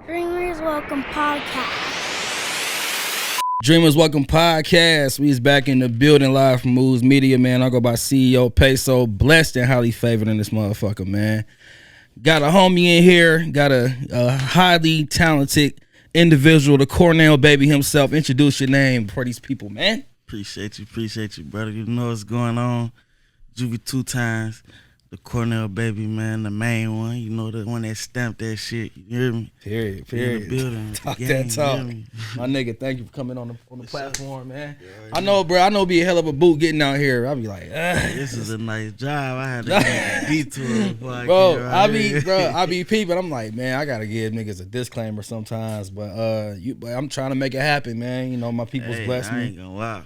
Dreamers Welcome Podcast. Dreamers Welcome Podcast. We is back in the building live from Moves Media, man. I go by CEO PESO. Blessed and highly favored in this motherfucker, man. Got a homie in here. Got a highly talented individual, the Cornell baby himself. Introduce your name for these people, man. Appreciate you, brother. You know what's going on. Juvie 2 times. The Cornell baby, man, the main one. You know, the one that stamped that shit. You hear me? Period. In the building. Talk the that talk. You hear me? My nigga, thank you for coming on the platform, man. I know, bro. I know it'd be a hell of a boot getting out here. I'll be like, This is a nice job. I had to get a detour before I bro, came right here. I be peeping. I'm like, man, I gotta give niggas a disclaimer sometimes, but I'm trying to make it happen, man. You know, my people's blessed I me. ain't gonna lie.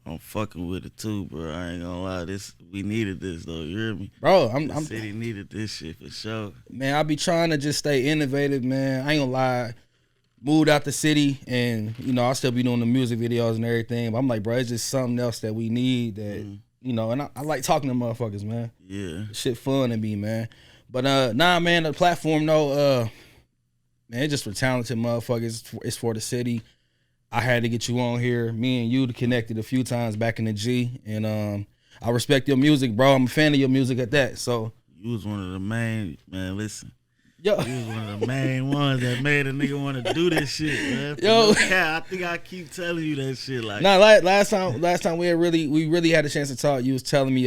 I'm fucking with it too, bro. I ain't gonna lie. We needed this though. You hear me? Bro, The city needed this shit for sure. Man, I be trying to just stay innovative, man. I ain't gonna lie. Moved out the city, and you know, I still be doing the music videos and everything. But I'm like, bro, it's just something else that we need. That you know, and I like talking to motherfuckers, man. Yeah, shit fun to me, man. But nah, man, the platform though, man, it's just for talented motherfuckers. It's for the city. I had to get you on here. Me and you connected a few times back in the G, and I respect your music, bro. I'm a fan of your music at that. So you was one of the main, man. Listen, yo, you was one of the main ones that made a nigga want to do this shit, man. Yo, I think I keep telling you that shit. Like, nah, last time we really had a chance to talk. You was telling me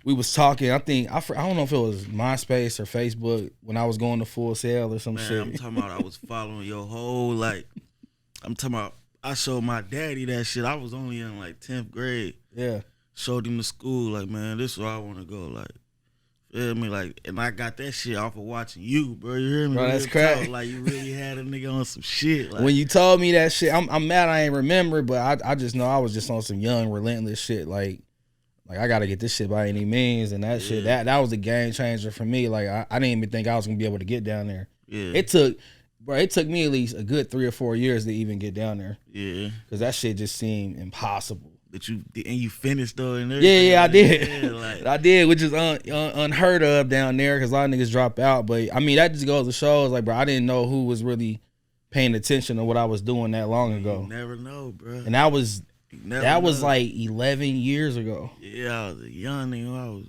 we was talking. I don't know if it was MySpace or Facebook when I was going to Full Sail or some man, shit. I'm talking about I was following your whole like. I'm talking about I showed my daddy that shit. I was only in like 10th grade. Yeah. Showed him to school, like, man, this is where I want to go. Like, feel me? Like, and I got that shit off of watching you, bro. You hear me? Bro, that's Real crazy. talk. Like, you really had a nigga on some shit. Like, When you told me that shit, I'm mad I ain't remember, but I just know I was just on some young, relentless shit. Like I gotta get this shit by any means, and that shit, that was a game changer for me. Like, I didn't even think I was gonna be able to get down there. Yeah. It took me at least a good 3 or 4 years to even get down there. Yeah. Cause that shit just seemed impossible. But you finished though and everything. Yeah, I did. Yeah, like, I did, which is unheard of down there because a lot of niggas drop out. But I mean, that just goes to show, like, bro, I didn't know who was really paying attention to what I was doing that long ago. You never know, bro. And that was like 11 years ago. Yeah, I was a young nigga. I was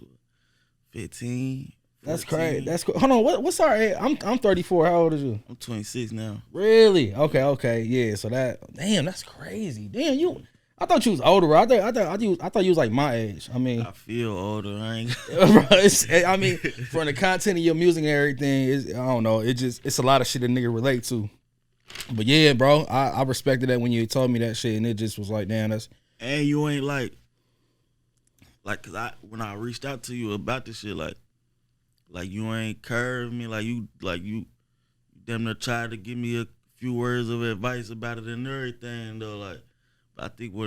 15. 14. That's crazy. That's cool. Hold on, what's our age? I'm 34. How old are you? I'm 26 now. Really? Okay. Yeah. So that's crazy. Damn, I thought you was older, bro. I thought you was like my age. I mean, I feel older. I ain't. bro, I mean, from the content of your music and everything, I don't know. It's a lot of shit that nigga relate to. But yeah, bro, I respected that when you told me that shit, and it just was like, damn, that's. And you ain't like, cause when I reached out to you about this shit, like you ain't curved me, like you damn near tried to give me a few words of advice about it and everything though, like. I think what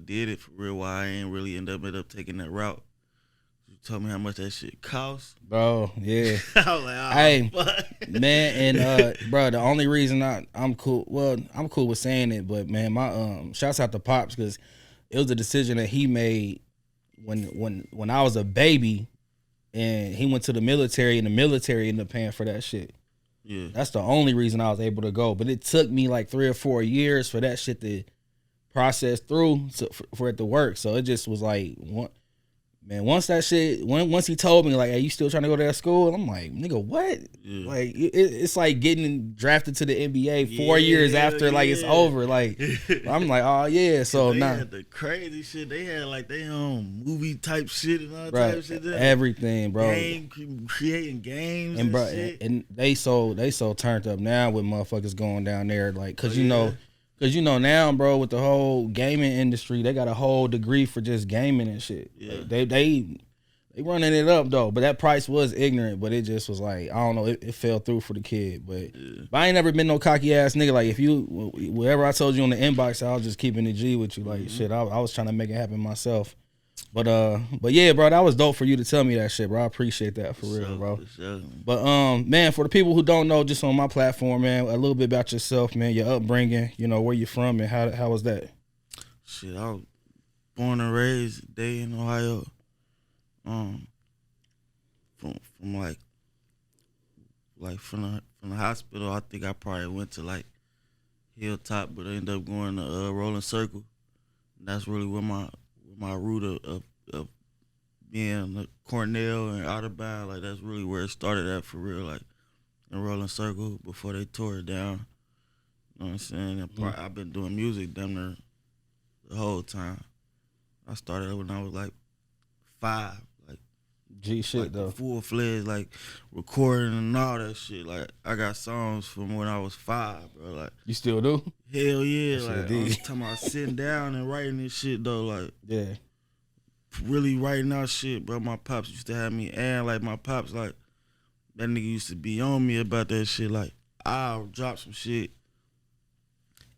did it for real, why I ain't really end up taking that route. You told me how much that shit cost. Bro, yeah. I was like, oh, hey, fuck. man, and bro, the only reason I'm cool with saying it, but man, my shouts out to Pops, because it was a decision that he made when I was a baby, and he went to the military, and the military ended up paying for that shit. Yeah. That's the only reason I was able to go. But it took me like 3 or 4 years for that shit to process through for it to work. So it just was like, once he told me like, hey, you still trying to go to that school? I'm like, nigga, what? Yeah. Like it's like getting drafted to the NBA 4 years after like it's over. Like I'm like, oh yeah. So they had the crazy shit. They had like their own movie type shit and all type of shit. Everything, bro. Creating games and bro, shit. And they so turned up now with motherfuckers going down there, like, cause you know. Cause you know now, bro, with the whole gaming industry, they got a whole degree for just gaming and shit. Yeah. Like, they running it up though, but that price was ignorant. But it just was like, I don't know, it fell through for the kid. But I ain't never been no cocky ass nigga. Like if whatever I told you on the inbox, I was just keeping the G with you. Like shit, I was trying to make it happen myself. But yeah, bro, that was dope for you to tell me that shit, bro. I appreciate that for real, bro. For sure. But man, for the people who don't know, just on my platform, man, a little bit about yourself, man, your upbringing, you know, where you from and how was that? Shit, I was born and raised in Ohio. From from from the hospital, I think I probably went to like Hilltop, but I ended up going to Rolling Circle. And that's really where my root of being like Cornell and Out of Bound, like that's really where it started at for real, like in Rolling Circle before they tore it down. You know what I'm saying? And I've been doing music damn near the whole time. I started when I was like 5, like G shit like though. full fledged, like recording and all that shit. Like I got songs from when I was 5, bro. Like You still do? hell yeah, That shit like deep. I'm talking about sitting down and writing this shit though, like Yeah. really writing out shit, bro. My pops used to have me, and like my pops, like that nigga used to be on me about that shit. Like I'll drop some shit,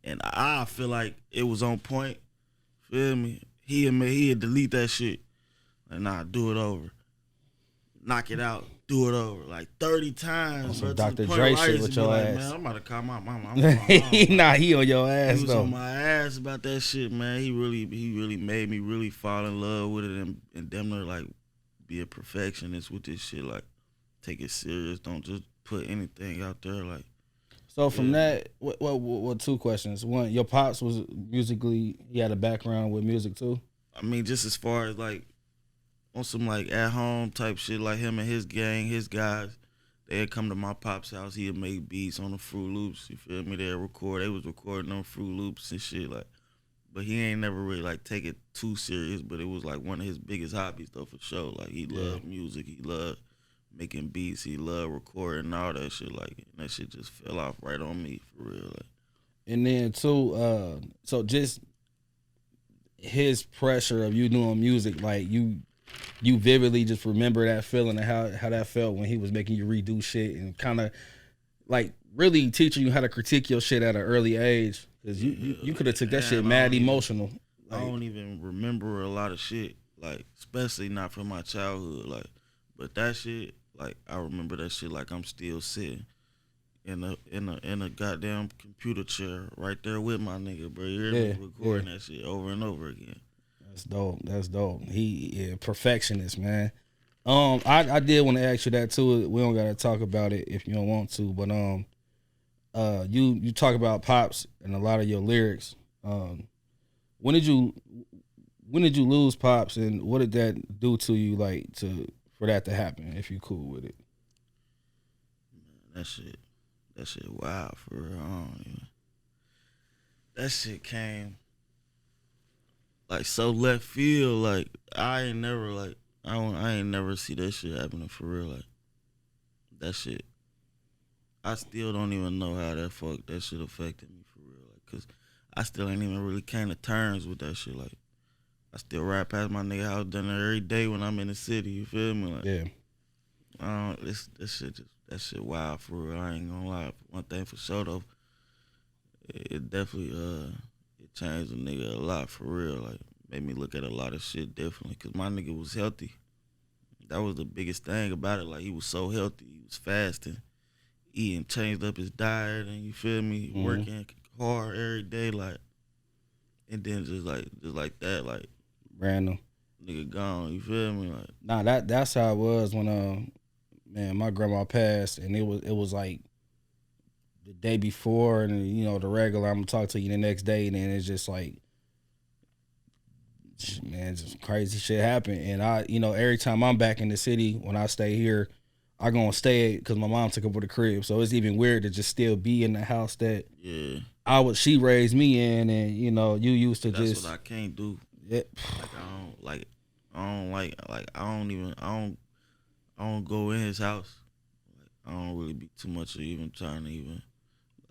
and I feel like it was on point. Feel me? He'd delete that shit. Like, nah, do it over. Knock it out. Do it over. Like 30 times, bro. Dr. Dre shit with your ass. Man, I'm about to call my mama. Nah, he on your ass He was though. on my ass about that shit, man. He really made me really fall in love with it and damn near like be a perfectionist with this shit. Like take it serious. Don't just put anything out there. Like So from that, what 2 questions? One, your pops was musically, he had a background with music too? I mean, just as far as like on some like at home type shit, like him and his gang, his guys, they'd come to my pop's house. He'd make beats on the Fruit Loops. You feel me? They'd record. They was recording on Fruit Loops and shit. Like, but he ain't never really like take it too serious. But it was like one of his biggest hobbies though, for sure. Like he loved music. He loved making beats. He loved recording and all that shit. Like, and that shit just fell off right on me for real. Like, And then 2, so just his pressure of you doing music, like you vividly just remember that feeling and how that felt when he was making you redo shit and kind of like really teaching you how to critique your shit at an early age, because you could have took that shit mad emotional. I don't even remember a lot of shit, like especially not from my childhood, like, but that shit, like I remember that shit like I'm still sitting in a goddamn computer chair right there with my nigga, bro. You're recording that shit over and over again. That's dope. He perfectionist, man. I did want to ask you that too. We don't gotta talk about it if you don't want to, but you talk about Pops and a lot of your lyrics. When did you lose Pops, and what did that do to you, like for that to happen? If you cool with it, that shit wild for real. That shit came like so left field. Like I ain't never see that shit happening for real. Like that shit, I still don't even know how that shit affected me for real. Like, cause I still ain't even really came to terms with that shit. Like I still ride past my nigga house down there every day when I'm in the city. You feel me? Like, yeah. That shit wild for real. I ain't gonna lie. One thing for sure though, it definitely it changed a nigga a lot for real. Like made me look at a lot of shit differently. Cause my nigga was healthy. That was the biggest thing about it. Like he was so healthy. He was fasting, eating, changed up his diet, and you feel me, working hard every day. Like, and then just like that, like Random nigga gone. You feel me? Like nah, that's how it was when man, my grandma passed, and it was like the day before, and you know the regular I'm gonna talk to you the next day, and then it's just like, man, just crazy shit happened. And I, you know, every time I'm back in the city, when I stay here, I gonna stay because my mom took over the crib, so it's even weird to just still be in the house that she raised me in, and you know you used to that's just. What I can't do. Yeah. I don't go in his house. Like, I don't really be too much of even trying to even.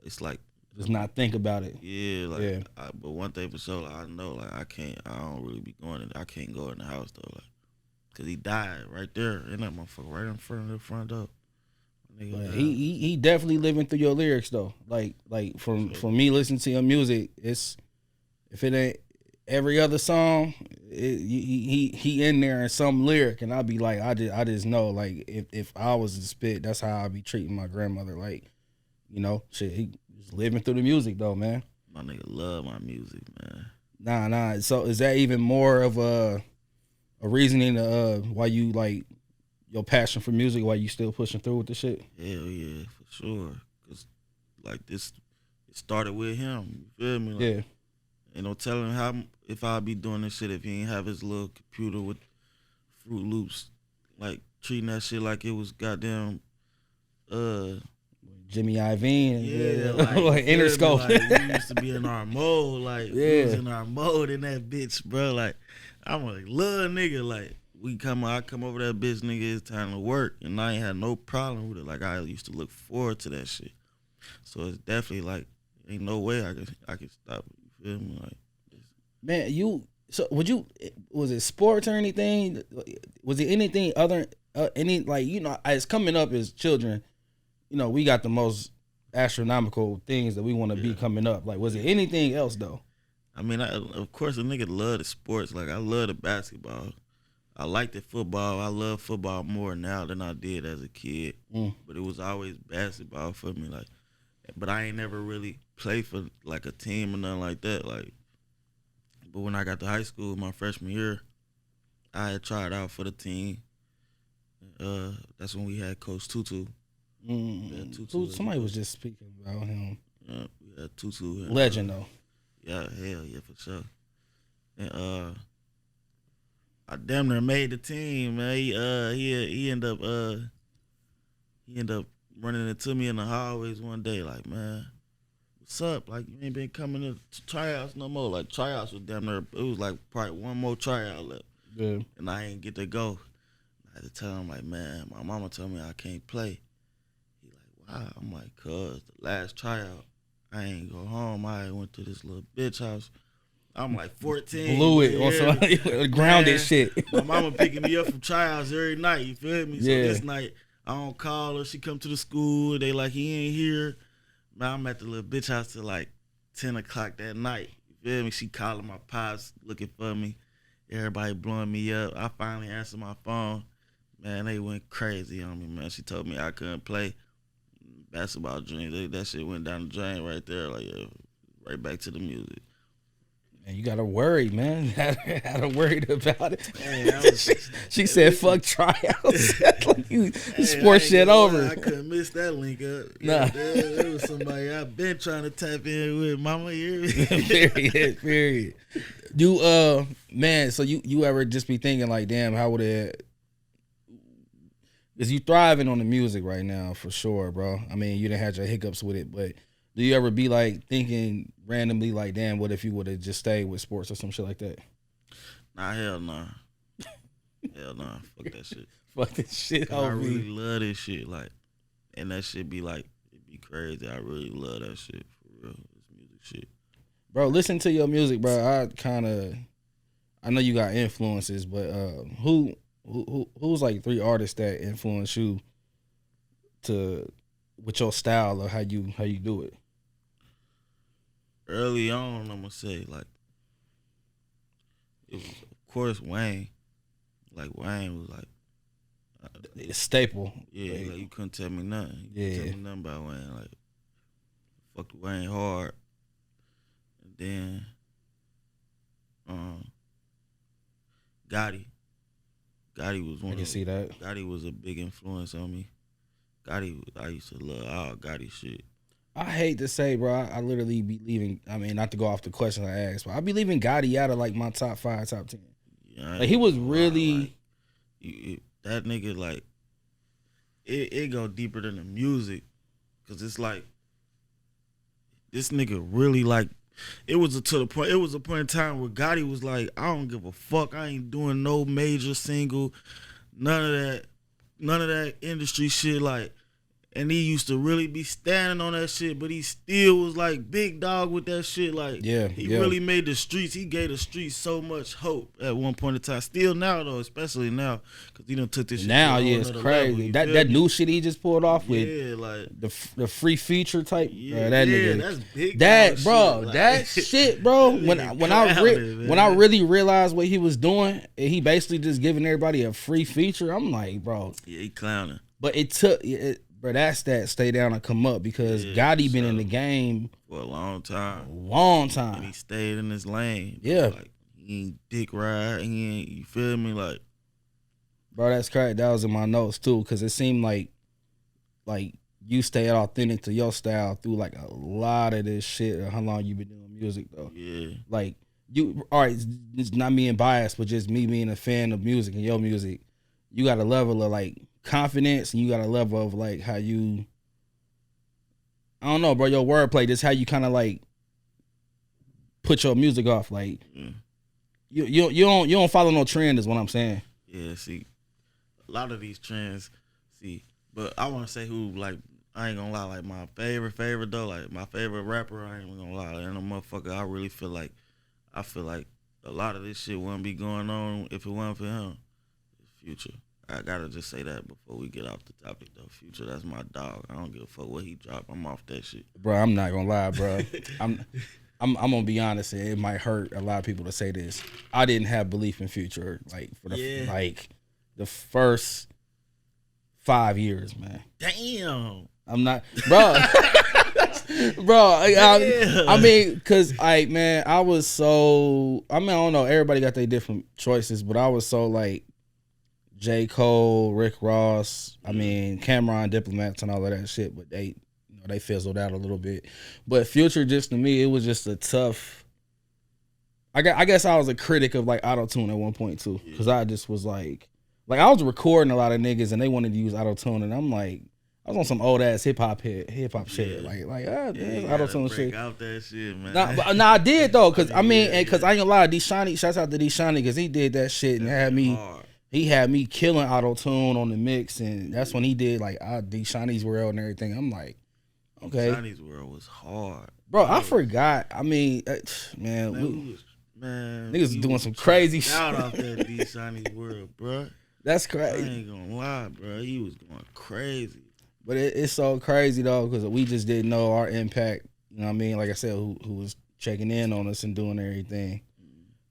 It's like just not think about it. Yeah, like. But one thing for sure, like, I know, like I don't really be going in. I can't go in the house though, like, cause he died right there in that motherfucker, right in front of the front door. He definitely living through your lyrics though. Like from me listening to your music, it's if it ain't every other song, he in there in some lyric, and I'll be like, I just know, like if I was to spit, that's how I'd be treating my grandmother. Like, you know, shit, he was living through the music though, man. My nigga love my music, man. Nah. So is that even more of a reasoning why you like your passion for music while you still pushing through with the shit? Hell yeah, for sure. Cause like this, it started with him. You feel me? Like, Yeah. ain't no telling how if I'd be doing this shit if he ain't have his little computer with Fruit Loops, like treating that shit like it was goddamn. Jimmy Iovine. Yeah, Like Interscope. Like, we used to be in our mode, like we was in our mode in that bitch, bro. Like I'm a little nigga, like I come over that bitch, nigga. It's time to work, and I ain't had no problem with it. Like I used to look forward to that shit. So it's definitely like ain't no way I could stop it. You feel me? Like Man, was it sports or anything? Was it anything other any like as coming up as children? We got the most astronomical things that we want to be coming up. Like, was it anything else though? I mean, of course, a nigga love the sports. Like, I love the basketball. I like the football. I love football more now than I did as a kid. But it was always basketball for me. Like, but I ain't never really played for like a team or nothing like that. Like, but when I got to high school, my freshman year, I had tried out for the team. That's when we had Coach Tutu. Somebody was just speaking about him. Yeah, we had Tutu. Legend though. Yeah, hell yeah, for sure. And I damn near made the team, man. He ended up running into me in the hallways one day, like, man, what's up? Like, you ain't been coming to tryouts no more. Like, tryouts was damn near, it was like probably one more tryout left. Yeah. And I ain't get to go. I had to tell him, like, man, my mama told me I can't play. He like, wow. I'm like, cuz the last tryout, I ain't go home. I went to this little bitch house. I'm like 14. Blew it on some grounded shit. My mama picking me up from tryouts every night, you feel me? So Yeah. this night, I don't call her. She come to the school. They like, he ain't here. Man, I'm at the little bitch house till like 10 o'clock that night. You feel me? She calling my pops, looking for me. Everybody blowing me up. I finally answered my phone. Man, they went crazy on me, man. She told me I couldn't play basketball dreams. That shit went down the drain right there. Like, right back to the music. And you gotta worry, man. Had to worried about it. Hey, she said, "Fuck tryouts." Like you sports shit over. I couldn't miss that link up. Nah, there was somebody I've been trying to tap in with. Mama, here. Period. You man. So you ever just be thinking like, damn, how would it? Because you thriving on the music right now for sure, bro. I mean, you done had your hiccups with it, but do you ever be like thinking randomly like, damn, what if you would have just stayed with sports or some shit like that? Nah, hell nah. Hell nah. Fuck that shit. Fuck this shit. I really love this shit. Like, and that shit be like, it be crazy. I really love that shit for real. This music shit. Bro, listen to your music, bro. I know you got influences, but who's like 3 artists that influence you with your style or how you do it? Early on, I'm gonna say, like, it was, of course, Wayne. Like, Wayne was like a staple. Yeah, like, you couldn't tell me nothing. You couldn't tell me nothing about Wayne. Like, fucked Wayne hard. And then Gotti. Gotti was one. I can see that. Gotti was a big influence on me. Gotti, I used to love all Gotti shit. I hate to say, bro, I literally be leaving. I mean, not to go off the question I asked, but I be leaving Gotti out of like my top 5, top 10. Yeah, like he was really that nigga. Like it go deeper than the music, cause it's like this nigga really like. It was a point in time where Gotti was like, I don't give a fuck. I ain't doing no major single, none of that industry shit. Like, and he used to really be standing on that shit, but he still was like big dog with that shit. Like, he really made the streets. He gave the streets so much hope at one point in time. Still now though, especially now, cause he done took this shit. Now, it's crazy. That new shit he just pulled off with, like the free feature type. Yeah, that nigga, that's big. That bro, shit, that shit, bro. When I really realized what he was doing, and he basically just giving everybody a free feature. I'm like, bro, yeah, he clowning. But it took. Bro, that's that stay down and come up because Gotti been in the game for a long time. And he stayed in his lane. Yeah. Like, he ain't dick ride. He ain't, you feel me? Like, Bro, that's correct. That was in my notes too, because it seemed like you stayed authentic to your style through like a lot of this shit. Or how long you been doing music though? Yeah. Like you, all right, it's not being biased, but just me being a fan of music and your music. You got a level of like confidence, and you got a level of like how you, I don't know, bro. Your wordplay, just how you kind of like put your music off. Like you don't follow no trend, is what I'm saying. Yeah. See, a lot of these trends. See, but I want to say who like. I ain't gonna lie, like my favorite though, like my favorite rapper, I ain't gonna lie, and a motherfucker, I really feel like a lot of this shit wouldn't be going on if it wasn't for him. Future. I gotta just say that before we get off the topic though. Future, that's my dog. I don't give a fuck what he drop. I'm off that shit. Bro, I'm not gonna lie, bro. I'm gonna be honest, and it might hurt a lot of people to say this. I didn't have belief in Future like for the first 5 years, man. Damn. I'm not, bro. Bro, I mean, cause man, I was so. I mean, I don't know. Everybody got their different choices, but I was so like J. Cole, Rick Ross. I mean, Cameron, Diplomats, and all of that shit. But they fizzled out a little bit. But Future, just to me, it was just a tough. I guess I was a critic of like auto tune at one point too, cause I just was like I was recording a lot of niggas and they wanted to use auto tune, and I'm like. I was on some old ass hip hop shit, auto tune shit. Out that shit, man. Nah, I did though, cause I mean, cause I ain't gonna lie, D-Shani, shouts out to D-Shani, cause he did that shit and he had me killing auto tune on the mix, and that's when he did like D-Shani's World and everything. I'm like, okay, D-Shani's World was hard, bro. I forgot. I mean, man, niggas doing some crazy shit. Shout out that D-Shani's World, bro. That's crazy. I ain't gonna lie, bro. He was going crazy. But it's so crazy though, because we just didn't know our impact. You know what I mean? Like I said, who was checking in on us and doing everything.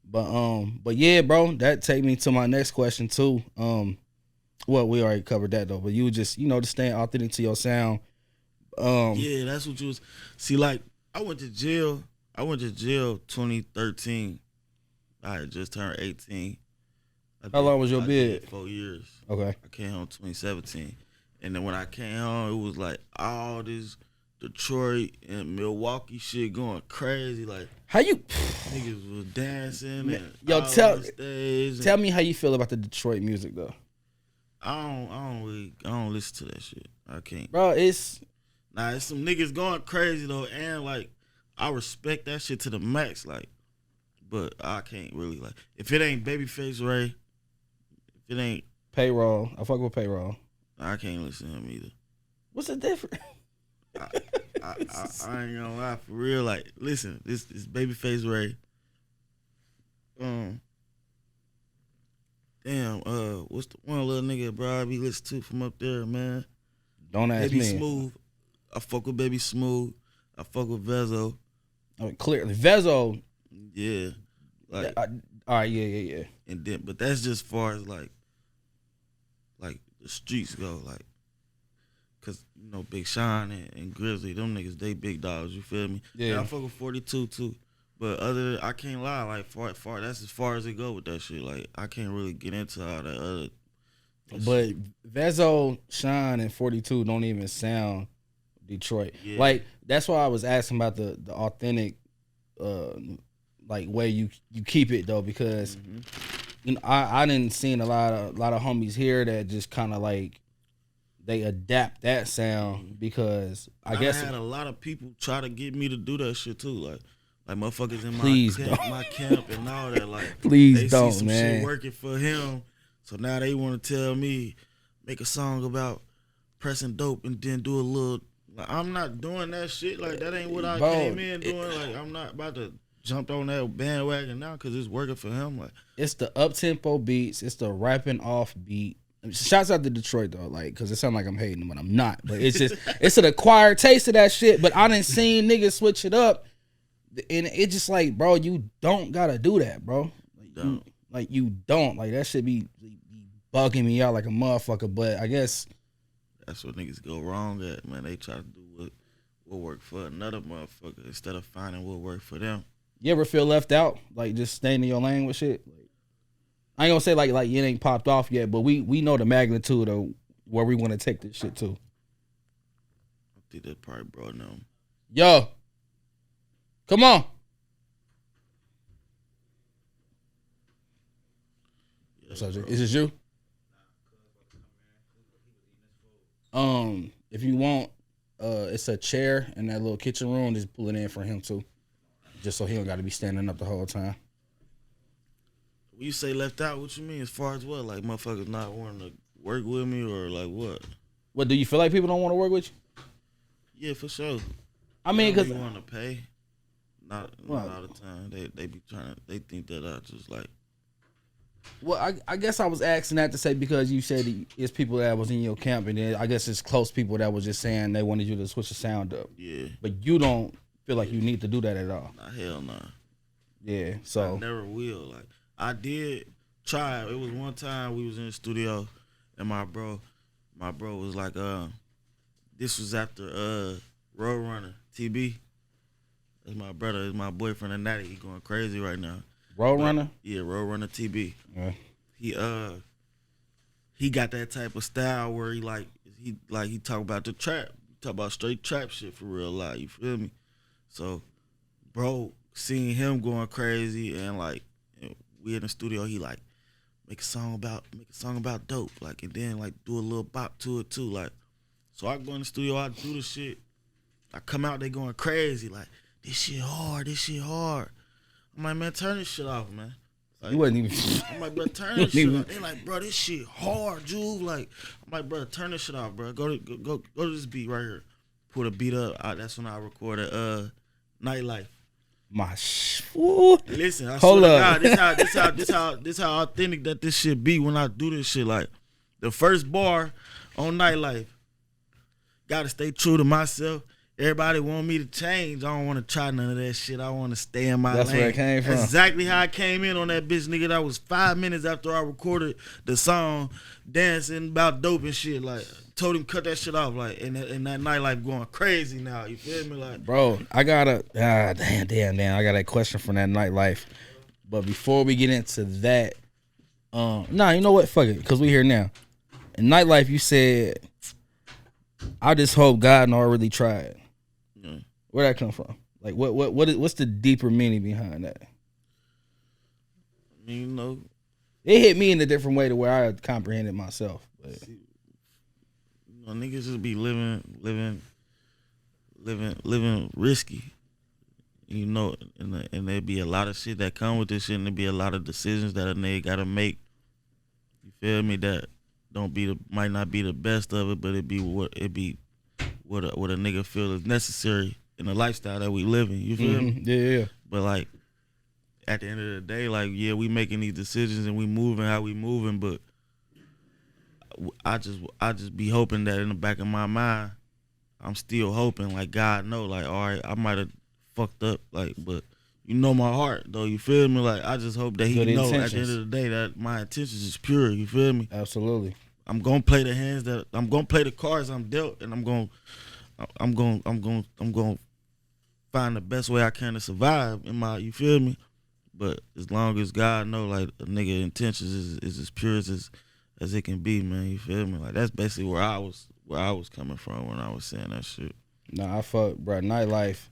But yeah, bro, that take me to my next question too. Well, we already covered that though. But you just just staying authentic to your sound. Yeah, that's what you was. See, like I went to jail 2013. I had just turned 18. How long was your bid? 4 years. Okay. I came home 2017. And then when I came home, it was like all this Detroit and Milwaukee shit going crazy. Like how you niggas was dancing and tell me how you feel about the Detroit music though. I don't listen to that shit. I can't. Bro, it's some niggas going crazy though, and like I respect that shit to the max, like, but I can't really like if it ain't Babyface Ray, if it ain't Payroll. I fuck with Payroll. I can't listen to him either. What's the difference? I ain't gonna lie, for real. Like, listen, this Babyface Ray. Damn. What's the one little nigga bro I be listening to from up there, man? Don't ask Baby me. Smooth. I fuck with Baby Smooth. I fuck with Vezo. Oh, clearly, Vezo. Yeah. Like, all right, yeah. And then, but that's just far as like the streets go, like, cause Big Sean and Grizzly, them niggas, they big dogs. You feel me? Yeah. And I fuck with 42 too, but I can't lie. Like far that's as far as it go with that shit. Like I can't really get into all that other. But Vezo, Sean, and 42 don't even sound Detroit. Yeah. Like that's why I was asking about the authentic, like way you keep it though, because. I didn't seen a lot of homies here that just kind of like they adapt that sound because I guess had a lot of people try to get me to do that shit too, like motherfuckers in my camp and all that. Like please they don't, see some man. Shit working for him, so now they want to tell me make a song about pressing dope and then do a little. Like, I'm not doing that shit. Like that ain't what I came in doing. Like I'm not about to. Jumped on that bandwagon now because it's working for him. Like it's the up tempo beats, it's the rapping off beat. Shouts out to Detroit though, like because it sounds like I'm hating them, but I'm not. But it's just it's an acquired taste of that shit. But I didn't seen niggas switch it up, and it just like, bro, you don't gotta do that, bro. You don't like that shit be bugging me out like a motherfucker. But I guess that's what niggas go wrong at, man. They try to do what work for another motherfucker instead of finding what work for them. You ever feel left out? Like just staying in your lane with shit? I ain't gonna say like it ain't popped off yet, but we know the magnitude of where we want to take this shit to. I think that probably brought them. Yo, come on. Yeah, So, bro. is this you? If you want, it's a chair in that little kitchen room. Just pull it in for him too, just so he don't got to be standing up the whole time. When you say left out, what you mean? As far as what? Like motherfuckers not wanting to work with me or like what? What, do you feel like people don't want to work with you? Yeah, for sure. I mean, because you want to pay, not all the time. They be trying to. They think that I just like. Well, I guess I was asking that to say because you said it's people that was in your camp, and then I guess it's close people that was just saying they wanted you to switch the sound up. Yeah. But you don't feel like you need to do that at all. Nah, hell nah. Yeah, so. I never will. Like, I did try. It was one time we was in the studio, and my bro was like, this was after Roadrunner, TB. That's my brother. It's my boyfriend and Natty. He going crazy right now. Roadrunner? Yeah, Roadrunner TB. Yeah. He got that type of style where he talk about the trap. He talk about straight trap shit for real life. You feel me? So, bro, seeing him going crazy and like we in the studio, he like make a song about dope, like, and then like do a little bop to it too, like. So I go in the studio, I do the shit. I come out, they going crazy, like this shit hard. I'm like, man, turn this shit off, man. Like, You wasn't even. I'm like, bro, turn this shit off. They like, bro, this shit hard, Juve. Like, I'm like, bro, turn this shit off, bro. Go to this beat right here. Put a beat up. That's when I recorded Nightlife. Listen, I Hold swear up. to God, this how authentic that this shit be when I do this shit. Like, the first bar on Nightlife, gotta stay true to myself. Everybody want me to change. I don't want to try none of that shit. I want to stay in my lane. That's where it came from. That's exactly how I came in on that bitch, nigga. That was 5 minutes after I recorded the song, dancing about dope and shit. Like, told him cut that shit off. Like, and that Nightlife going crazy now. You feel me? Like, Bro, I got damn. I got a question from that Nightlife. But before we get into that, you know what? Fuck it, because we here now. In Nightlife, you said, I just hope God and I really tried. yeah. Where'd that come from? Like, what's the deeper meaning behind that? I mean, you know, It hit me in a different way to where I comprehended myself. But. you know, niggas just be living risky. You know, and there be a lot of shit that come with this shit, and there be a lot of decisions that a nigga gotta make. You feel me? That might not be the best of it, but it be what a nigga feel is necessary in the lifestyle that we living. You feel me? Yeah. But like, at the end of the day, like, yeah, we making these decisions and we moving how we moving, but I just be hoping that in the back of my mind, I'm still hoping, like, God know, like, all right, I might have fucked up, like, but you know my heart, though, you feel me? Like, I just hope that he Good know at the intentions. end of the day that my intentions is pure, you feel me? Absolutely. I'm gonna play the cards I'm dealt, and I'm gonna find the best way I can to survive in my, you feel me? But as long as God know, like, a nigga intentions is as pure as it can be, man, you feel me? Like, that's basically where I was coming from when I was saying that shit. Nah, I fuck, bro. Nightlife.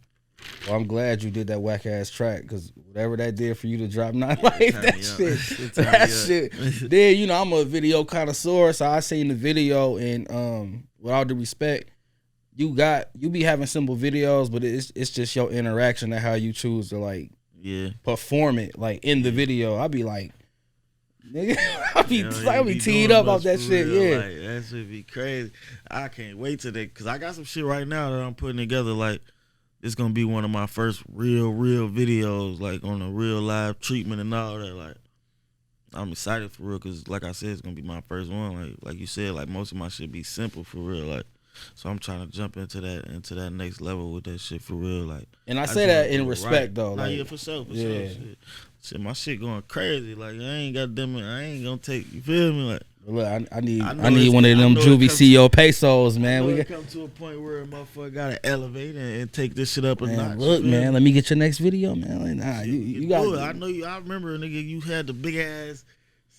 Well, I'm glad you did that whack ass track, because whatever that did for you to drop Nightlife, that shit. Then, you know, I'm a video connoisseur, so I seen the video, and with all due respect, you be having simple videos, but it's just your interaction and how you choose to, like, perform it, like, in the video. I be like, nigga, I be teed up off that shit. Real, yeah, like, that should be crazy. I can't wait till that, because I got some shit right now that I'm putting together. Like, it's gonna be one of my first real videos, like, on a real live treatment and all that. Like, I'm excited for real, because like I said, it's gonna be my first one. Like you said, like, most of my shit be simple for real. Like, so I'm trying to jump into that next level with that shit for real. Like, and I say that in respect, though. Nah, like, yeah, for sure. Shit, my shit going crazy. Like, I ain't gonna take. You feel me? Like, look, I need one of them Juvie CEO PESOs, man. We come to a point where a motherfucker gotta elevate and take this shit up a notch. Look, man, let me get your next video, man. Like, nah, you got. I know you. I remember, nigga, you had the big ass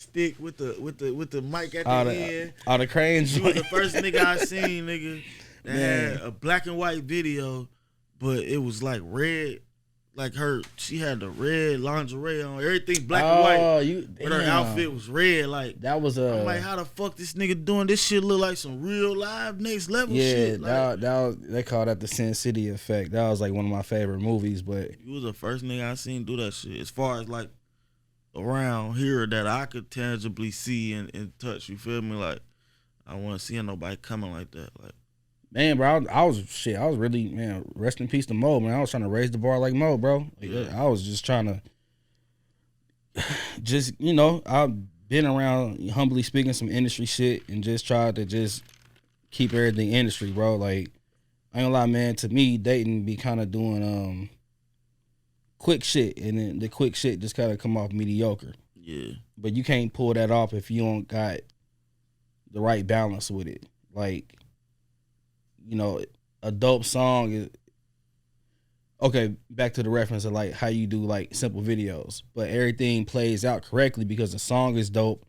stick with the mic at All the the end. all the cranes. You was the first nigga I seen, nigga, that had a black and white video, but it was like red. Like she had the red lingerie on, everything black and white. But her outfit was red. Like that was I'm like, how the fuck this nigga doing this shit? Look like some real live next level shit. Yeah, they call that the Sin City effect. That was like one of my favorite movies. But you was the first nigga I seen do that shit. As far as like around here that I could tangibly see and touch. You feel me? Like I wasn't seeing nobody coming like that. Like. Man, bro, I was really, man, rest in peace to Mo, man. I was trying to raise the bar like Mo, bro. Like, I was just trying to, I've been around, humbly speaking, some industry shit and just tried to just keep everything industry, bro. Like, I ain't gonna lie, man, to me, dating be kind of doing quick shit, and then the quick shit just kind of come off mediocre. Yeah. But you can't pull that off if you don't got the right balance with it. Like, a dope song is okay. Back to the reference of like how you do like simple videos, but everything plays out correctly because the song is dope.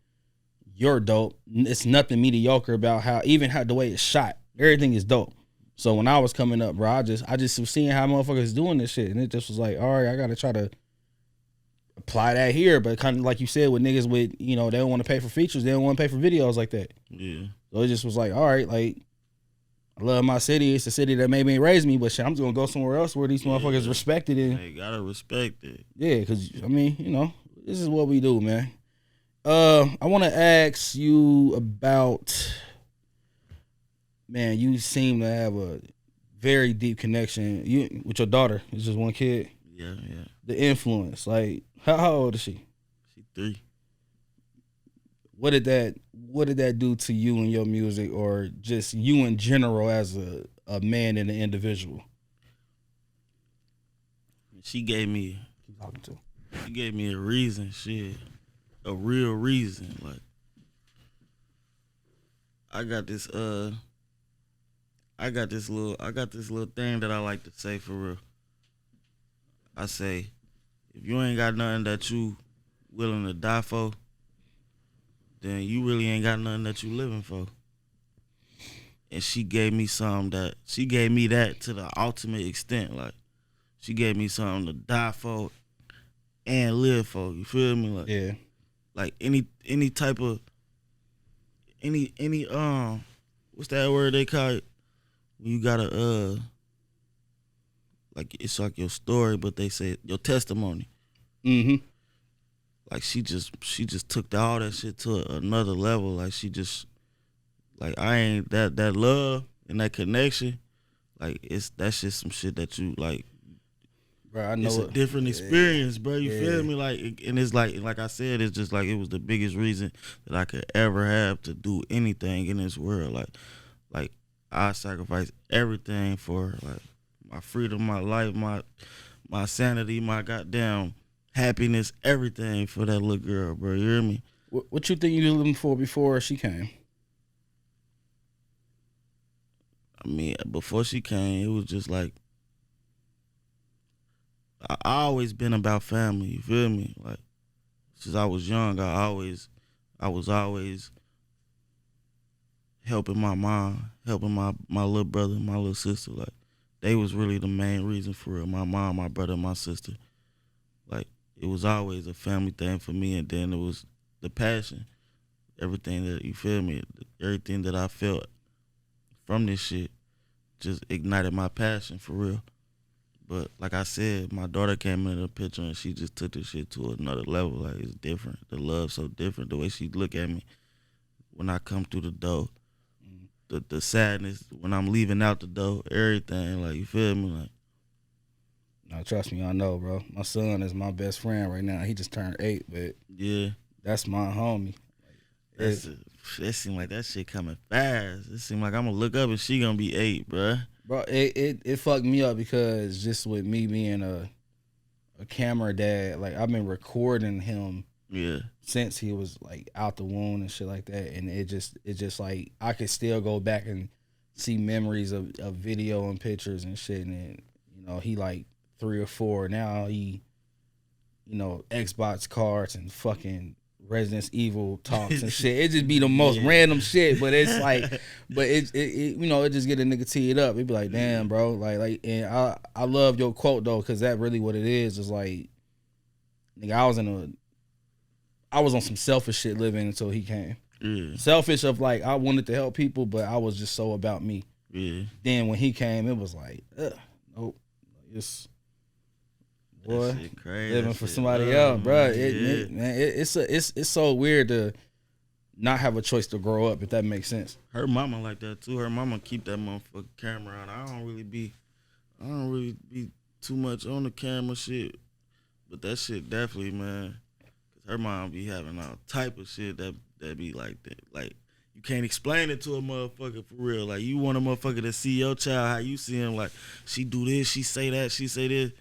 You're dope. It's nothing mediocre about how the way it's shot. Everything is dope. So when I was coming up, bro, I just was seeing how motherfuckers doing this shit, and it just was like, all right, I gotta try to apply that here. But kind of like you said with niggas with they don't want to pay for features, they don't want to pay for videos like that. Yeah. So it just was like, all right, like. I love my city. It's the city that made me and raised me, but shit, I'm just gonna go somewhere else where these motherfuckers respected it. They gotta respect it. Yeah, because I mean, this is what we do, man. I want to ask you about, man. You seem to have a very deep connection with your daughter. It's just one kid. Yeah. The influence, like, how old is she? She 3. What did that do to you and your music, or just you in general as a man and an individual? She gave me a reason, shit. A real reason. Like I got this little thing that I like to say for real. I say, if you ain't got nothing that you willing to die for, then you really ain't got nothing that you living for. And she gave me that to the ultimate extent. Like, she gave me something to die for and live for. You feel me? Like, yeah. Like any type of what's that word they call it? When you gotta like it's like your story, but they say your testimony. Mm-hmm. Like she just took all that shit to another level. Like she just like I ain't that love and that connection. Like that's just some shit that you like. Bro, I know it's a different experience, bro. You feel me? Like, and it's like I said, it's just like it was the biggest reason that I could ever have to do anything in this world. Like I sacrifice everything for like my freedom, my life, my sanity, my goddamn happiness, everything for that little girl, bro. You hear me? What you think you were looking for before she came? I mean, before she came, it was just like I always been about family. You feel me? Like since I was young, I was always helping my mom, helping my little brother, my little sister. Like they was really the main reason for it. My mom, my brother, my sister. Like it was always a family thing for me, and then it was the passion, everything that you feel me, everything that I felt from this shit just ignited my passion for real. But like I said, my daughter came into the picture and she just took this shit to another level. Like it's different. The love so different. The way she look at me when I come through the door, the sadness when I'm leaving out the door, everything. Like you feel me? Like. No, trust me, I know, bro. My son is my best friend right now. He just turned 8, but yeah, that's my homie. It seemed like that shit coming fast. It seemed like I'm gonna look up and she gonna be 8, bro. Bro, it fucked me up because just with me being a camera dad, like I've been recording him since he was like out the womb and shit like that, and it just like I could still go back and see memories of video and pictures and shit, and he like 3 or 4 now. He Xbox cards and fucking Resident Evil talks and shit. It just be the most random shit, but it's like, but it you know, it just get a nigga teed up. It be like, damn, bro, like, and I love your quote though, cause that really what it is like, nigga, I was on some selfish shit living until he came. Yeah. Selfish of like I wanted to help people, but I was just so about me. Yeah. Then when he came, it was like, nope, it's. Boy, living for somebody else, bro. It's so weird to not have a choice to grow up, if that makes sense. Her mama like that too. Her mama keep that motherfucking camera on. I don't really be too much on the camera shit, but that shit definitely, man. Cause her mom be having all type of shit that be like that. Like you can't explain it to a motherfucker for real. Like you want a motherfucker to see your child how you see him. Like she do this, she say that, she say this.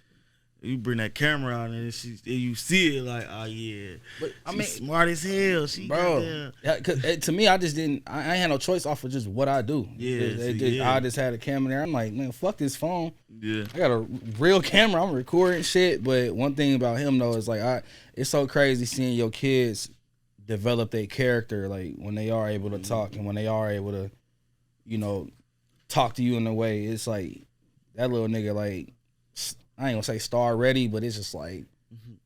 You bring that camera out and you see it like, oh yeah, but I mean, smart as hell. She bro, cause to me, I ain't had no choice off of just what I do. I just had a camera there. I'm like, man, fuck this phone. Yeah, I got a real camera. I'm recording shit. But one thing about him though is like, it's so crazy seeing your kids develop their character, like when they are able to talk and when they are able to, you know, talk to you in a way. It's like that little nigga like. I ain't gonna say star ready, but it's just like,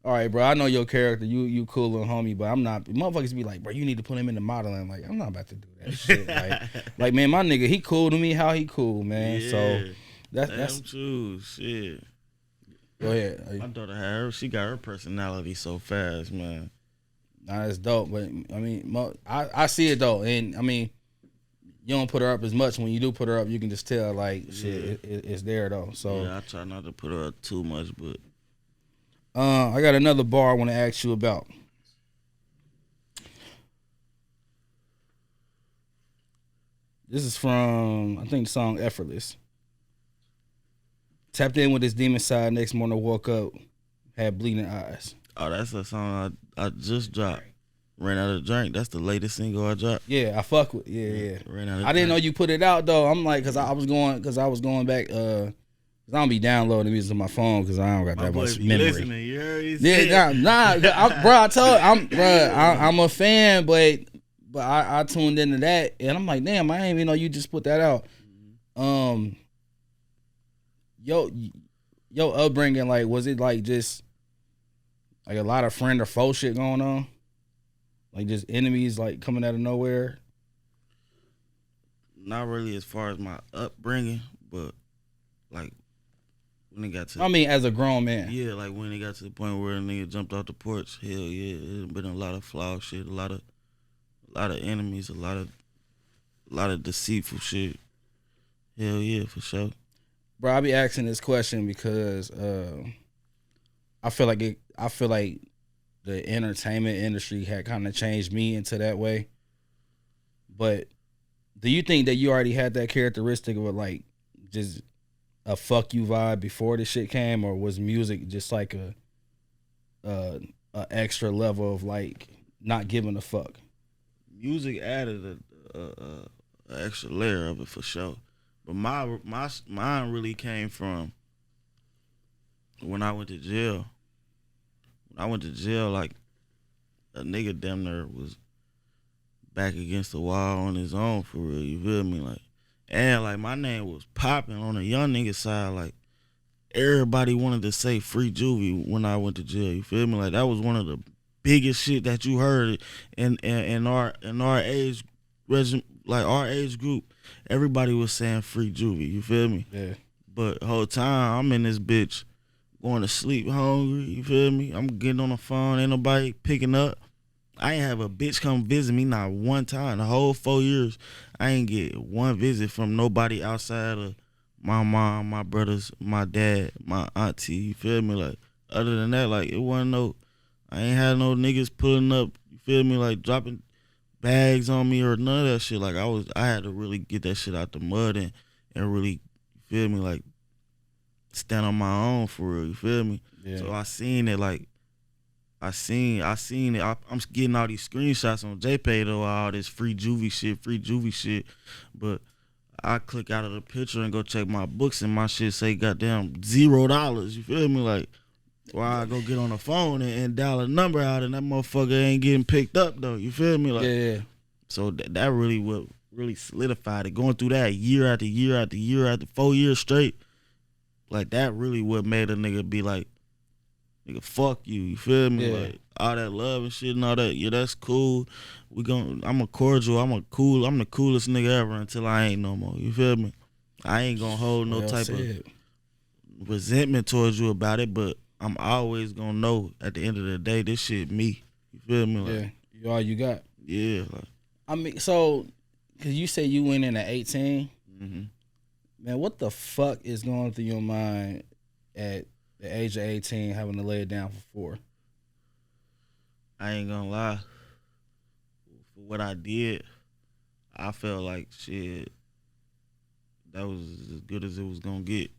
all right, bro, I know your character, you cool and homie, but I'm not. Motherfuckers be like, bro, you need to put him into modeling. Like, I'm not about to do that shit. Like, man, my nigga, he cool to me how he cool, man. Yeah, so that's true. Shit. Go ahead. My daughter she got her personality so fast, man. Nah, that's dope. But I mean, I see it though, and I mean. You don't put her up as much. When you do put her up, you can just tell, like, shit, it's there, though. So yeah, I try not to put her up too much, but... I got another bar I want to ask you about. This is from, I think, the song Effortless. Tapped in with his demon side, next morning woke up, had bleeding eyes. Oh, that's a song I just dropped. Ran out of drink. That's the latest single I dropped. Yeah, I fuck with. Yeah. Ran out of I didn't know you put it out though. I'm like, cause I was going back. Cause I don't be downloading music on my phone because I don't got that much memory. I'm a fan, but I tuned into that and I'm like, damn, I didn't even know you just put that out. Yo upbringing, like, was it like just like a lot of friend or foe shit going on? Like just enemies like coming out of nowhere? Not really as far as my upbringing, but like when it got to... I mean, as a grown man. Yeah, like when it got to the point where a nigga jumped off the porch, hell yeah, it been a lot of flawed shit, a lot of enemies, a lot of deceitful shit. Hell yeah, for sure. Bro, I be asking this question because I feel like the entertainment industry had kind of changed me into that way. But do you think that you already had that characteristic of like just a fuck you vibe before this shit came, or was music just like a extra level of like not giving a fuck? Music added a extra layer of it for sure. But mine really came from when I went to jail. I went to jail, like, a nigga damn near was back against the wall on his own, for real, you feel me? Like, and, like, my name was popping on the young nigga side. Like, everybody wanted to say Free Juvie when I went to jail, you feel me? Like, that was one of the biggest shit that you heard in our age like our age group. Everybody was saying Free Juvie, you feel me? Yeah. But the whole time, I'm in this bitch going to sleep hungry, you feel me? I'm getting on the phone, ain't nobody picking up. I ain't have a bitch come visit me not one time. The whole 4 years, I ain't get one visit from nobody outside of my mom, my brothers, my dad, my auntie, you feel me? Like, other than that, like, it wasn't I ain't had no niggas pulling up, you feel me, like, dropping bags on me or none of that shit. Like, I had to really get that shit out the mud and really, you feel me, like, stand on my own for real, you feel me? Yeah. So I seen it, like, I seen it. I'm getting all these screenshots on JPay though, all this free Juvie shit. But I click out of the picture and go check my books and my shit say goddamn $0. You feel me? Like, Why I go get on the phone and dial a number out and that motherfucker ain't getting picked up though. You feel me? Like, yeah. So that really what really solidified it. Going through that year after year after year after 4 years straight, like that really what made a nigga be like, nigga, fuck you. You feel me? Yeah. Like all that love and shit and all that. Yeah, that's cool. I'm a cordial. I'm the coolest nigga ever until I ain't no more. You feel me? I ain't gonna hold no type of resentment towards you about it, but I'm always gonna know at the end of the day, this shit me. You feel me? Like, yeah, you all you got. Yeah. Like, I mean, so, cause you say you went in at 18. mm-hmm. Man, what the fuck is going through your mind at the age of 18 having to lay it down for 4? I ain't gonna lie. For what I did, I felt like shit, that was as good as it was gonna get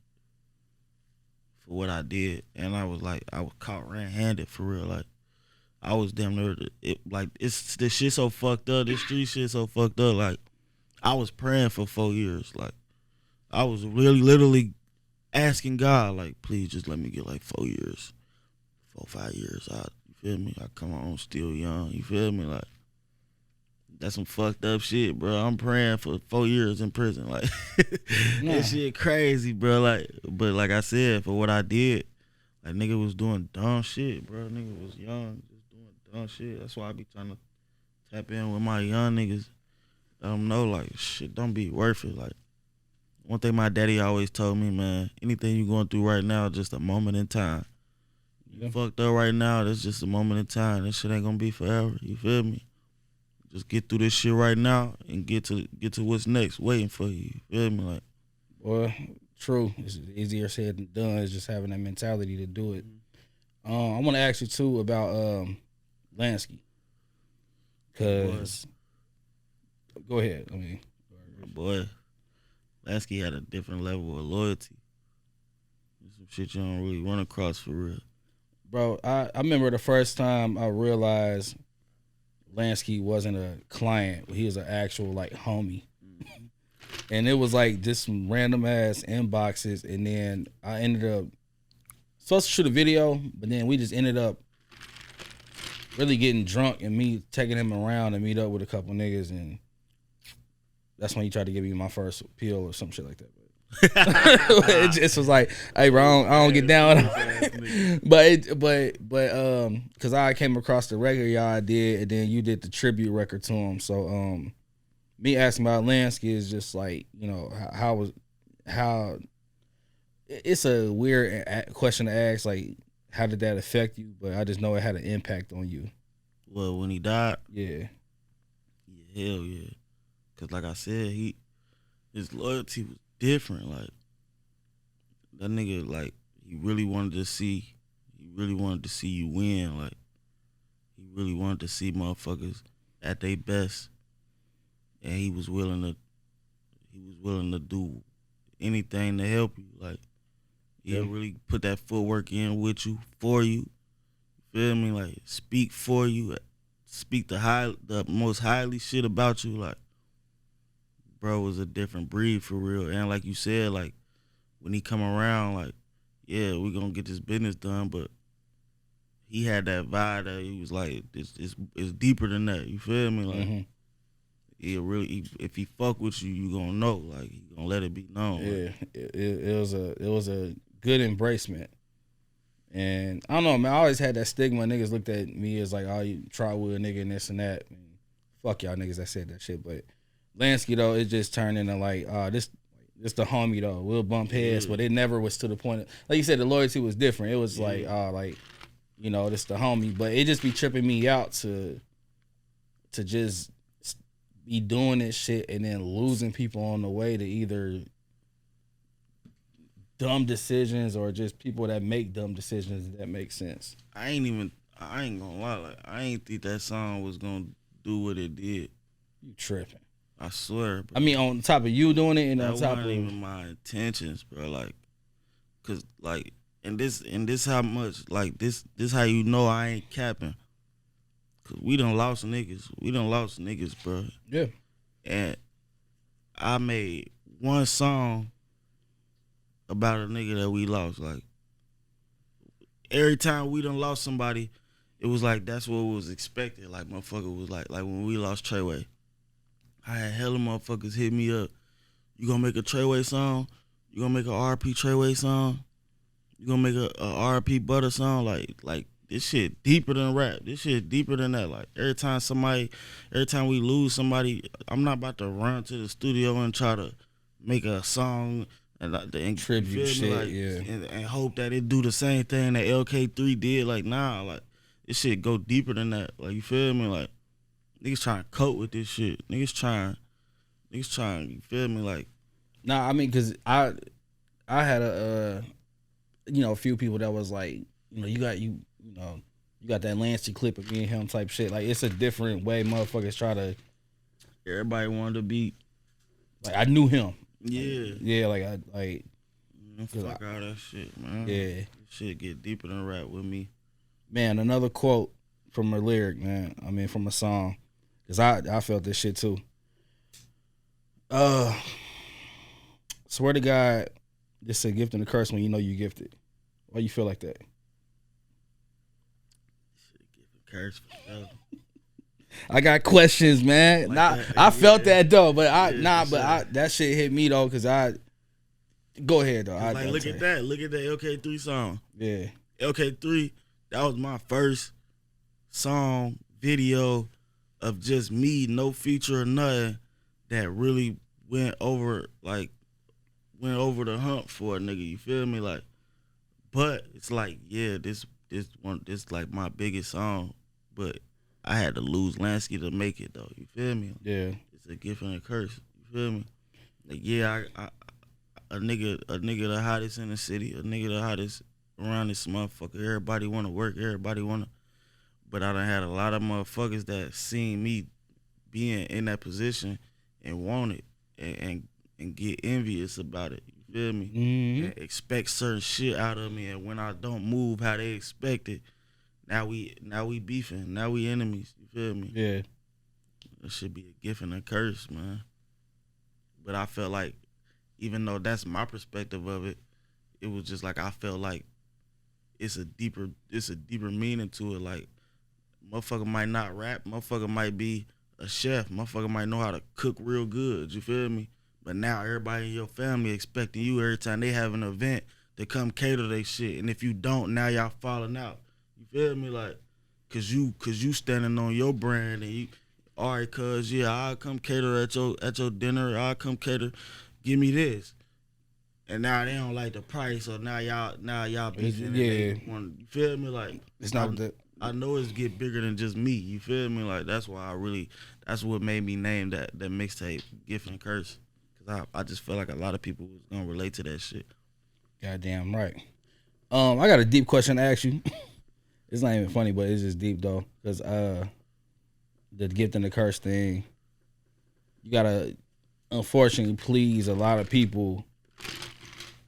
for what I did. And I was caught red-handed for real. Like, I was damn near, this shit so fucked up, this street shit so fucked up. Like, I was praying for 4 years. Like, I was really literally asking God, like, please just let me get like 4 years, 4 5 years out. You feel me? I come on still young. You feel me? Like, that's some fucked up shit, bro. I'm praying for 4 years in prison. Like, that shit crazy, bro. Like, but like I said, for what I did, like, nigga was doing dumb shit, bro. Nigga was young, just doing dumb shit. That's why I be trying to tap in with my young niggas. Let them know, like, shit, don't be worth it. Like, one thing my daddy always told me, man, anything you going through right now, just a moment in time. You fucked up right now, that's just a moment in time. That shit ain't gonna be forever. You feel me? Just get through this shit right now and get to what's next, waiting for you. You feel me? Like, well, true. It's easier said than done. It's just having that mentality to do it. I want to ask you too about Lansky, cause go ahead. I mean, boy, Lansky had a different level of loyalty. Some shit you don't really run across for real. Bro, I remember the first time I realized Lansky wasn't a client. He was an actual, like, homie. And it was, like, just some random-ass inboxes. And then I ended up supposed to shoot a video, but then we just ended up really getting drunk and me taking him around and meet up with a couple niggas. And that's when he tried to give me my first pill or some shit like that. It just was like, hey, bro, I don't get down. but because I came across the record y'all did, and then you did the tribute record to him. So me asking about Lansky is just like, you know, how it's a weird question to ask, like, how did that affect you? But I just know it had an impact on you. Well, when he died, yeah, hell yeah, because like I said, his loyalty was different. Like, that nigga, like, he really wanted to see you win. Like, he really wanted to see motherfuckers at their best, and he was willing to do anything to help you. Like, he'll really put that footwork in with you, for you. Feel me? Like, speak for you, speak the most highly shit about you. Like, bro was a different breed for real. And like you said, like, when he come around, like, yeah, we gonna get this business done, but he had that vibe that he was like, it's deeper than that. You feel me? Like, if he fuck with you, you gonna know. Like, he gonna let it be known. Yeah, like, it was a good embracement. And I don't know, man, I always had that stigma. Niggas looked at me as like, oh, you try with a nigga and this and that. And fuck y'all niggas that said that shit. But Lansky, though, it just turned into like, this the homie, though. We'll bump heads, but it never was to the point of, like you said, the loyalty was different. It was like, you know, this the homie. But it just be tripping me out to just be doing this shit and then losing people on the way to either dumb decisions or just people that make dumb decisions that make sense. I ain't gonna lie, like, I ain't think that song was gonna do what it did. You tripping. I swear, bro. I mean, on top of you doing it and that on top wasn't of even my intentions, bro. Like, cause like, and this how much, like, this how you know I ain't capping. Cause we done lost niggas, bro. Yeah. And I made one song about a nigga that we lost. Like, every time we done lost somebody, it was like that's what was expected. Like motherfucker was like when we lost Treyway, I had hella motherfuckers hit me up. You gonna make a Treyway song? You gonna make a RP Treyway song? You gonna make a RP Butter song? Like this shit deeper than rap. This shit deeper than that. Like every time we lose somebody, I'm not about to run to the studio and try to make a song and tribute shit, like, and hope that it do the same thing that LK3 did. Like nah, like this shit go deeper than that. Like you feel me? Like niggas trying to cope with this shit. Niggas trying. You feel me? Like nah, I mean, cause I had a few people that was like, you got that Lancey clip of me and him type shit. Like it's a different way motherfuckers try to. Everybody wanted to be. Like I knew him. Yeah. Like I like. Fuck all that shit, man. Yeah. Shit get deeper than rap with me. Man, another quote from a lyric, man. I mean, from a song, cause I felt this shit too. Swear to God, this is a gift and a curse when you know you gifted. Why you feel like that? Shit, gift and curse for sure. I got questions, man. Like I felt that though, but sure. That shit hit me though, cause go ahead though. Look at that LK3 song. Yeah, LK3, that was my first song video of just me, no feature or nothing, that really went over the hump for a nigga. You feel me? Like, but it's like, yeah, this like my biggest song, but I had to lose Lansky to make it though. You feel me? yeah. It's a gift and a curse. You feel me? Like, yeah, a nigga the hottest in the city, a nigga the hottest around this motherfucker. Everybody wanna work, but I done had a lot of motherfuckers that seen me being in that position and want it and get envious about it. You feel me? Mm-hmm. And expect certain shit out of me, and when I don't move how they expect it, now we beefing, now we enemies. You feel me? Yeah. It should be a gift and a curse, man. But I felt like, even though that's my perspective of it, it was just like I felt like it's a deeper meaning to it. Like, motherfucker might not rap, motherfucker might be a chef, motherfucker might know how to cook real good. You feel me? But now everybody in your family expecting you every time they have an event to come cater their shit, and if you don't, now y'all falling out. You feel me? Like, cause you standing on your brand, and you, all right, cuz, yeah, I'll come cater at your dinner, I'll come cater, give me this. And now they don't like the price, so now y'all beefing. Yeah. You feel me? Like, It's not that. I know it's get bigger than just me. You feel me? Like, that's why that's what made me name that mixtape Gift and Curse. Cause I just feel like a lot of people was gonna relate to that shit. Goddamn right. I got a deep question to ask you. It's not even funny, but it's just deep though, cause the gift and the curse thing, you gotta unfortunately please a lot of people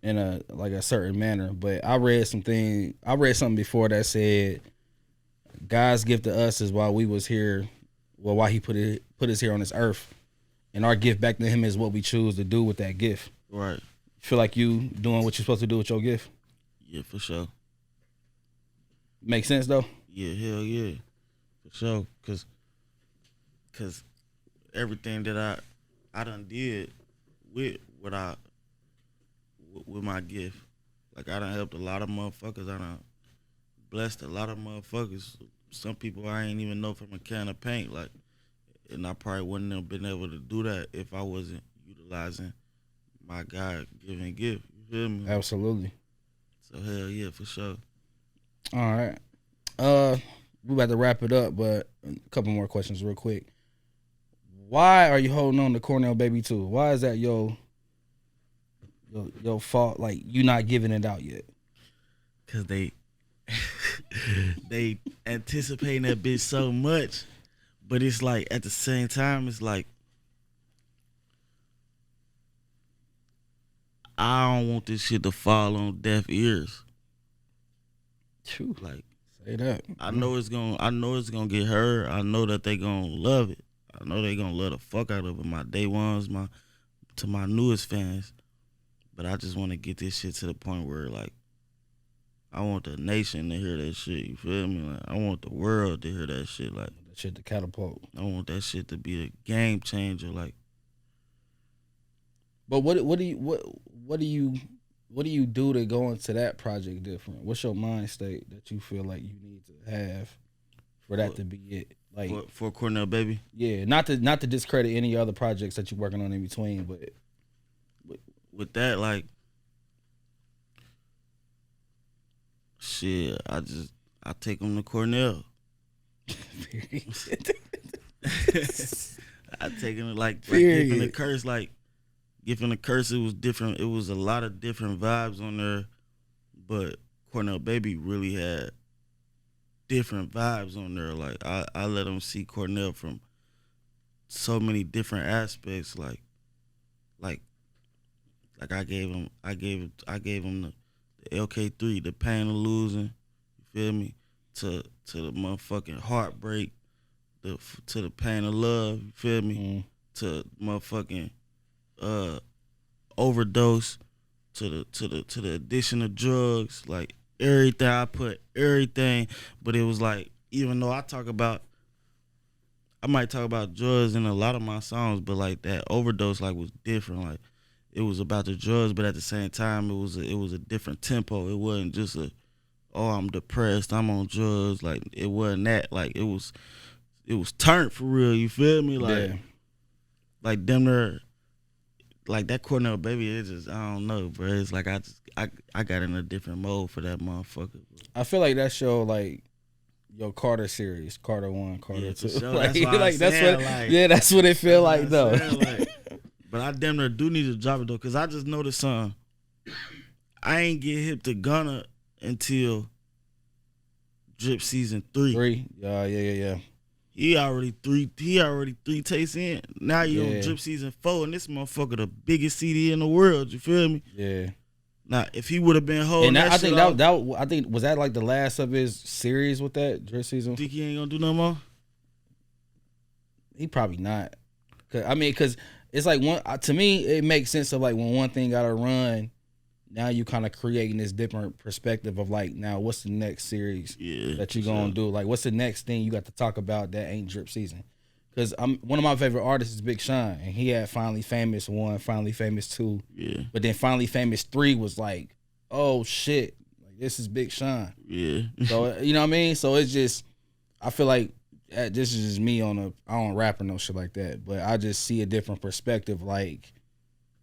in a certain manner. But I read something before that said God's gift to us is while we was here, well, why he put us here on this earth, and our gift back to him is what we choose to do with that gift. Right. Feel like you doing what you're supposed to do with your gift? Yeah, for sure. Make sense though? Yeah, hell yeah, for sure. Cause everything that I done did with with my gift, like I done helped a lot of motherfuckers. I done blessed a lot of motherfuckers. Some people I ain't even know from a can of paint, like, and I probably wouldn't have been able to do that if I wasn't utilizing my God-given gift. You feel me? Absolutely. So hell yeah, for sure. All right. We about to wrap it up, but a couple more questions real quick. Why are you holding on to Cornell Baby 2? Why is that your fault? Like, you not giving it out yet? Cause they anticipating that bitch so much, but it's like at the same time, it's like I don't want this shit to fall on deaf ears. True. Like, say that. I know it's gonna get heard. I know that they gonna love it. I know they gonna love the fuck out of it. My day ones, to my newest fans. But I just want to get this shit to the point where, like, I want the nation to hear that shit. You feel me? Like I want the world to hear that shit. Like that shit to catapult. I want that shit to be a game changer. Like, but what do you do to go into that project different? What's your mind state that you feel like you need to have for that to be it? Like for Cornell Baby. Yeah, not to discredit any other projects that you're working on in between, but with that, like, shit, I take them to Cornell. I take them like Giving the Curse, Giving the Curse. It was different. It was a lot of different vibes on there, but Cornell Baby really had different vibes on there. Like I let them see Cornell from so many different aspects. Like I gave them the LK3, the pain of losing. You feel me? To the motherfucking heartbreak, to the pain of love. You feel me? To motherfucking overdose. To the addiction of drugs. Like everything, I put everything. But it was like, even though I might talk about drugs in a lot of my songs, but like that overdose like was different. Like it was about the drugs, but at the same time it was a different tempo. It wasn't just I'm depressed, I'm on drugs. Like it wasn't that. Like it was turned for real. You feel me? Like like them there. Like that Cornell Baby, it's just, I don't know, bro. It's like I got in a different mode for that motherfucker. I feel like that show, like your Carter series, Carter 1, Carter 2. Sure. Like, That's what it feel like though. But I damn near do need to drop it though, cause I just noticed I ain't get hip to Gunna until Drip season 3. Yeah. He already three tastes in. Now you on Drip season 4, and this motherfucker the biggest CD in the world. You feel me? Yeah. Now, if he would have been holding I think was that like the last of his series with that Drip season? Think he ain't gonna do no more? He probably not. Cause it's like to me it makes sense of like when one thing gotta run. Now you kind of creating this different perspective of like, now what's the next series that you gonna do? Like, what's the next thing you got to talk about that ain't Drip season? Because one of my favorite artists is Big Sean, and he had Finally Famous 1, Finally Famous 2. Yeah. But then Finally Famous 3 was like, oh shit, like this is Big Sean. Yeah. So you know what I mean? So it's just, I feel like this is just me I don't rap or no shit like that, but I just see a different perspective. Like,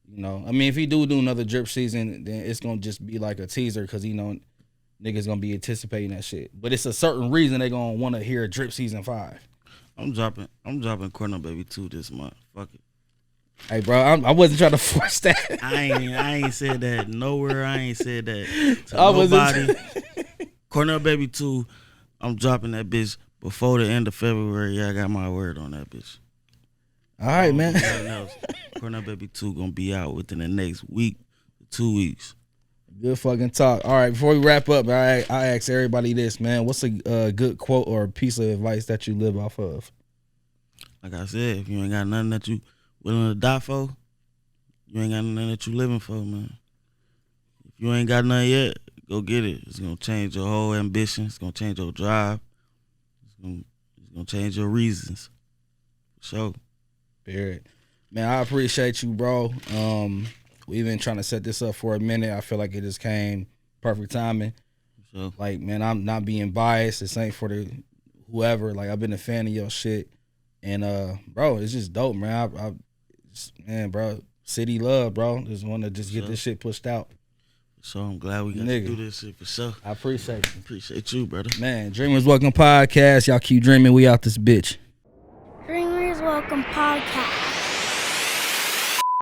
you know, I mean, if he do another Drip season, then it's gonna just be like a teaser, because niggas gonna be anticipating that shit. But it's a certain reason they gonna want to hear Drip season 5. I'm dropping Cornell Baby 2 this month. Fuck it. Hey, bro, I wasn't trying to force that. I ain't said that nowhere. I ain't said that to nobody. Cornell Baby 2, I'm dropping that bitch before the end of February. Yeah, I got my word on that bitch. All right, man. Cornell Baby 2 gonna be out within the next week, 2 weeks. Good fucking talk. All right, before we wrap up, I ask everybody this, man. What's a good quote or a piece of advice that you live off of? Like I said, if you ain't got nothing that you willing to die for, you ain't got nothing that you living for, man. If you ain't got nothing yet, go get it. It's gonna change your whole ambition. It's gonna change your drive. It's gonna change your reasons. For sure. Period. Man, I appreciate you, bro. We've been trying to set this up for a minute. I feel like it just came perfect timing. Sure. Like, man, I'm not being biased. This ain't for the whoever. Like, I've been a fan of your shit. And, bro, it's just dope, man. Man, bro, city love, bro. Just want to get this shit pushed out. So I'm glad we got to do this shit for sure. I appreciate you. Appreciate you, brother. Man, Dreamers Welcome Podcast. Y'all keep dreaming. We out this bitch. Dreamers Welcome Podcast.